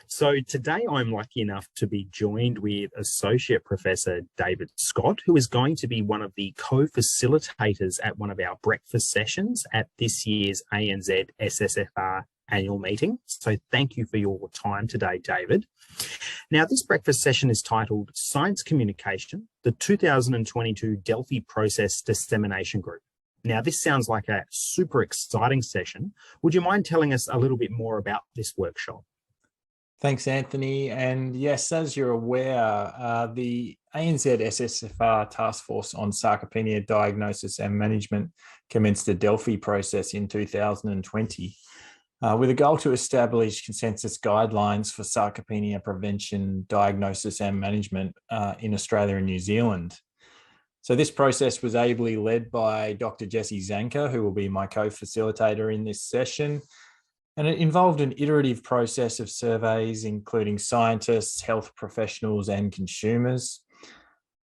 So today I'm lucky enough to be joined with Associate Professor David Scott, who is going to be one of the co-facilitators at one of our breakfast sessions at this year's ANZSSFR annual meeting. So thank you for your time today, David. Now, this breakfast session is titled Science Communication, the 2022 Delphi Process Dissemination Group. Now, this sounds like a super exciting session. Would you mind telling us a little bit more about this workshop? Thanks, Anthony. And yes, as you're aware, the ANZSSFR Task Force on Sarcopenia Diagnosis and Management commenced the Delphi process in 2020 with a goal to establish consensus guidelines for sarcopenia prevention, diagnosis and management in Australia and New Zealand. So this process was ably led by Dr. Jessie Zanker, who will be my co-facilitator in this session. And it involved an iterative process of surveys, including scientists, health professionals, and consumers.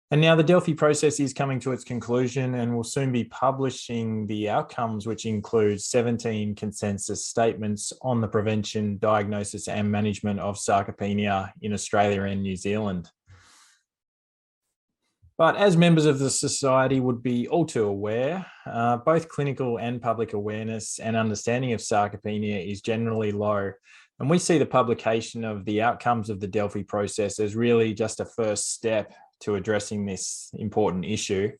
And now the Delphi process is coming to its conclusion and will soon be publishing the outcomes, which include 17 consensus statements on the prevention, diagnosis, and management of sarcopenia in Australia and New Zealand. But as members of the Society would be all too aware, both clinical and public awareness and understanding of sarcopenia is generally low. And we see the publication of the outcomes of the Delphi process as really just a first step to addressing this important issue.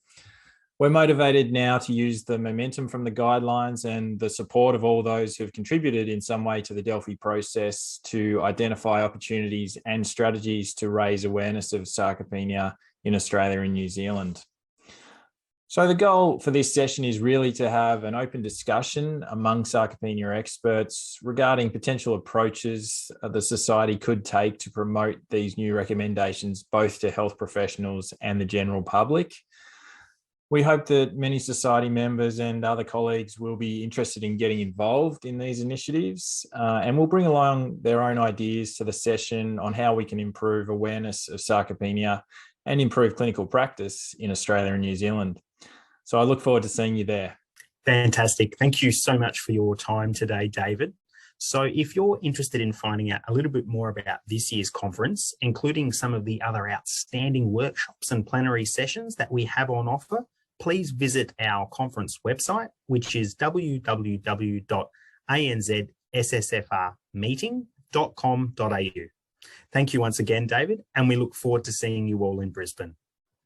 We're motivated now to use the momentum from the guidelines and the support of all those who have contributed in some way to the Delphi process to identify opportunities and strategies to raise awareness of sarcopenia in Australia and New Zealand. So the goal for this session is really to have an open discussion among sarcopenia experts regarding potential approaches the Society could take to promote these new recommendations, both to health professionals and the general public. We hope that many Society members and other colleagues will be interested in getting involved in these initiatives and will bring along their own ideas to the session on how we can improve awareness of sarcopenia and improve clinical practice in Australia and New Zealand. So I look forward to seeing you there. Fantastic. Thank you so much for your time today, David. So if you're interested in finding out a little bit more about this year's conference, including some of the other outstanding workshops and plenary sessions that we have on offer, please visit our conference website, which is www.anzssfrmeeting.com.au. Thank you once again, David, and we look forward to seeing you all in Brisbane.